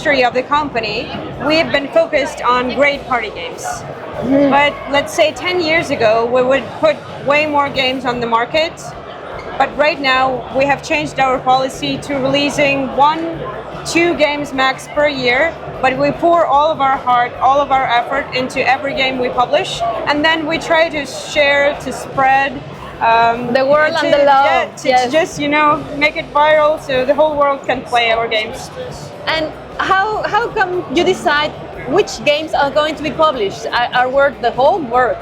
history of the company, we have been focused on great party games. But let's say 10 years ago, we would put way more games on the market. But right now, we have changed our policy to releasing 1-2 games max per year. But we pour all of our heart, all of our effort into every game we publish. And then we try to share, to spread the world and the love. Yeah, to just, make it viral so the whole world can play our games. And how come you decide which games are going to be published, are worth the whole work?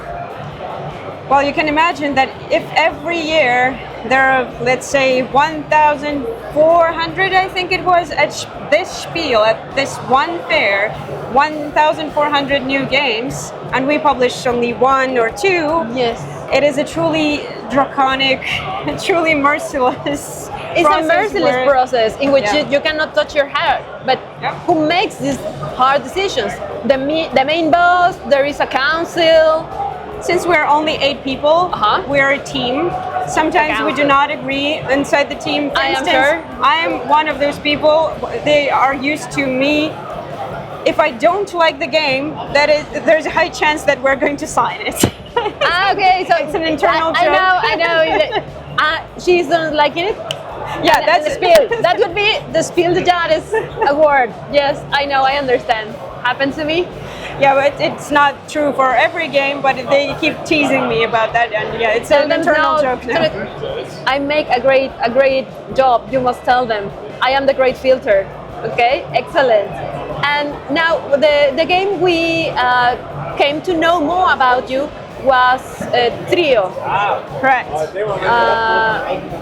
Well, you can imagine that if every year there are, let's say, 1,400, I think it was, at this spiel, at this one fair, 1,400 new games, and we publish only 1 or 2, yes, it is a truly draconic, truly merciless It's a merciless process in which you cannot touch your heart. But who makes these hard decisions? The main boss, there is a council. Since we're only 8 people, we're a team. Sometimes we do not agree inside the team. For instance, I am one of those people. They are used to me. If I don't like the game, there's a high chance that we're going to sign it. Okay, so it's an internal joke. I know. She's not liking it. Yeah, that's the spiel. That would be the Spiel des Jahres award. Yes, I know. I understand. Happens to me. Yeah, but it's not true for every game, but they keep teasing me about that, and yeah, it's an internal joke now. I make a great job. You must tell them. I am the great filter. Okay, excellent. And now the game we came to know more about you was Trio. Correct.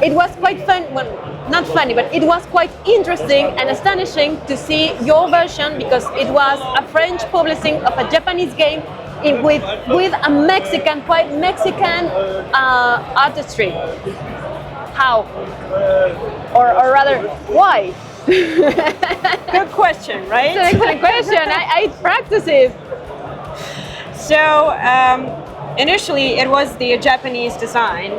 It was quite fun. Well, not funny, but it was quite interesting and astonishing to see your version, because it was a French publishing of a Japanese game with a Mexican, quite Mexican artistry. How? Or rather, why? Good question, right? It's an excellent question. I practice it. So initially, it was the Japanese design,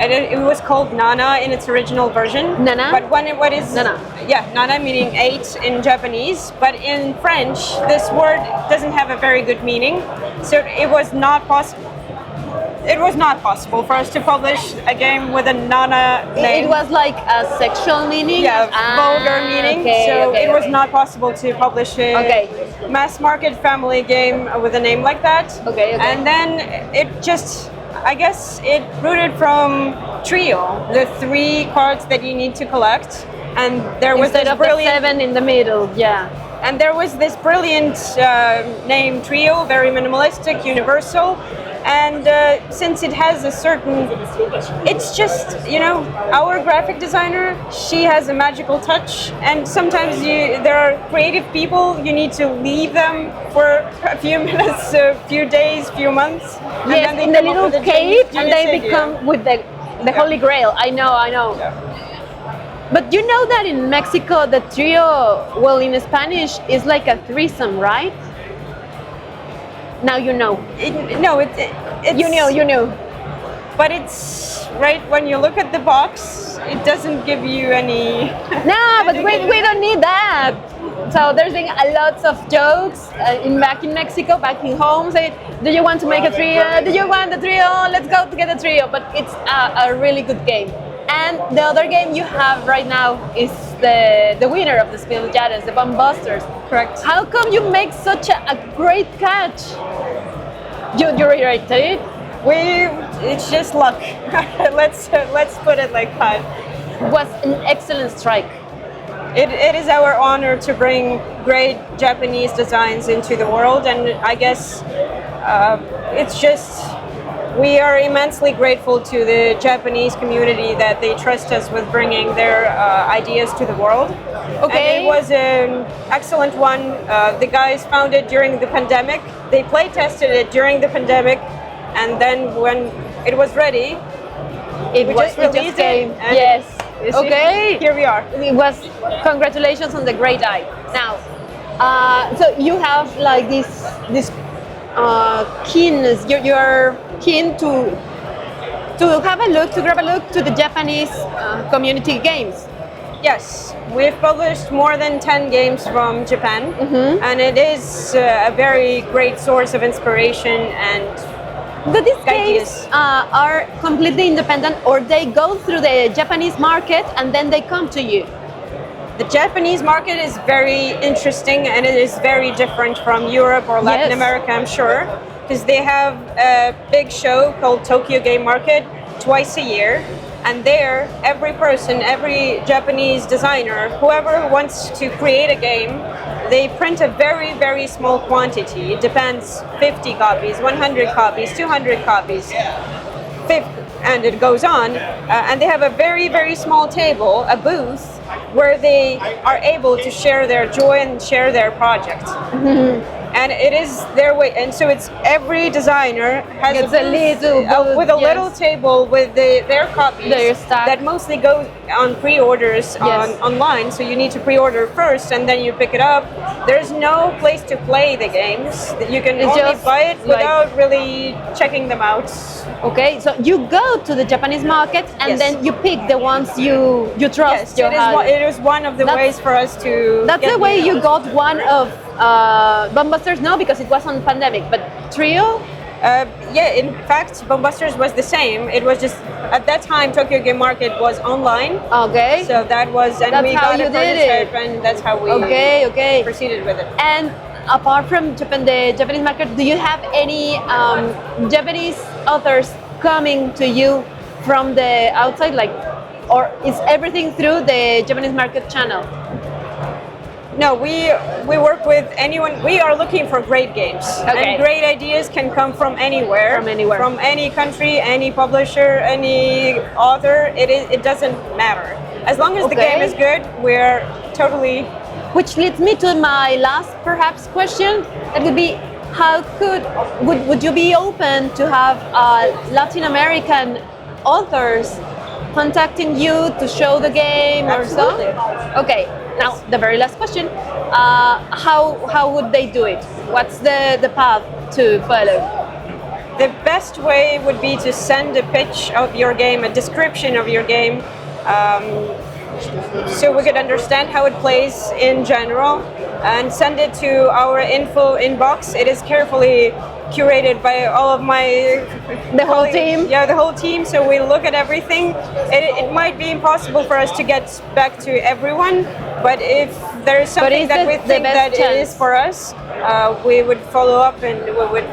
and it was called Nana in its original version. Nana? But what is Nana? Yeah, Nana meaning 8 in Japanese, but in French, this word doesn't have a very good meaning. So it was not possible. It was not possible for us to publish a game with a Nana name. It was like a sexual meaning? Yeah, vulgar meaning. It was not possible to publish a mass market family game with a name like that. Okay. And then it just, I guess it rooted from Trio, the 3 cards that you need to collect. And there was instead this of brilliant, the 7 in the middle, yeah. And there was this brilliant name Trio, very minimalistic, universal. And since it has a certain, it's just, our graphic designer, she has a magical touch. And sometimes there are creative people, you need to leave them for a few minutes, a few days, few months. And yes, then they in the little cave, and they become with the Holy Grail. I know. Yeah. But you know that in Mexico, the trio, well, in Spanish, is like a threesome, right? Now you know. It's, you knew. But it's, right, when you look at the box, it doesn't give you any... No, but we don't need that. So there's been a lot of jokes back in Mexico, back in home, saying, do you want to make a trio? Do you want a trio? Let's go to get a trio. But it's a really good game. And the other game you have right now is the winner of the Spiel des Jahres, the Bomb Busters. Correct. How come you make such a great catch? You rewrite it? It's just luck. Let's put it like that. It was an excellent strike. It is our honor to bring great Japanese designs into the world, and I guess it's just, we are immensely grateful to the Japanese community that they trust us with bringing their ideas to the world. Okay. And it was an excellent one. The guys found it during the pandemic. They play tested it during the pandemic, and then when it was ready, we just released it. Yes. Okay. Here we are. It was, congratulations on the great eye. Now, so you have like this keenness. You're keen to have a look, to grab a look to the Japanese community games. Yes, we've published more than 10 games from Japan, and it is a very great source of inspiration and But these ideas. games are completely independent, or they go through the Japanese market and then they come to you. The Japanese market is very interesting and it is very different from Europe or Latin Yes. America, I'm sure, because they have a big show called Tokyo Game Market twice a year. And there, every person, every Japanese designer, whoever wants to create a game, they print a very, very small quantity. It depends, 50 copies, 100 copies, 200 copies, and it goes on. And they have a very, very small table, a booth, where they are able to share their joy and share their project. And it is their way, and so it's every designer has Gets a little booth, with a yes. little table with their copies Their stack. that mostly go on pre-orders online. So you need to pre-order first, and then you pick it up. There's no place to play the games. You can It's only just buy it like- without really checking them out. Okay, so you go to the Japanese market and Yes. then you pick the ones you trust. Yes, it is one of the That's- ways for us to. That's get the way new- you got one of Bombusters, no, because it was on pandemic, but Trio? Yeah, in fact, Bombusters was the same. It was just at that time Tokyo Game Market was online. Okay. So that was, and That's we how got you a did prototype, it. and that's how we Okay. proceeded with it. And apart from Japan, the Japanese market, do you have any Japanese authors coming to you from the outside, like, or is everything through the Japanese market channel? No, we work with anyone. We are looking for great games, Okay. and great ideas can come from anywhere, From anywhere. from any country, any publisher, any author. It doesn't matter as long as the Okay. game is good. We're totally. Which leads me to my last, perhaps, question. That would be, how would you be open to have Latin American authors contacting you to show the game Absolutely. or so? Okay. Now the very last question: how would they do it? What's the path to follow? The best way would be to send a pitch of your game, a description of your game, so we could understand how it plays in general, and send it to our info inbox. It is carefully curated by all of my The whole colleagues. team? Yeah, the whole team. So we look at everything. It might be impossible for us to get back to everyone, but if there is something is that it we the think best that it chance? is for us, we would follow up and we would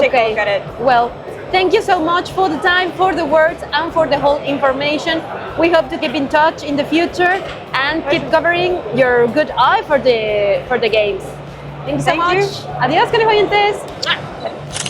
take a look at it. Well, thank you so much for the time, for the words, and for the whole information. We hope to keep in touch in the future and keep covering your good eye for the games. Thank you so Thank much. you. Adiós, conejos oyentes.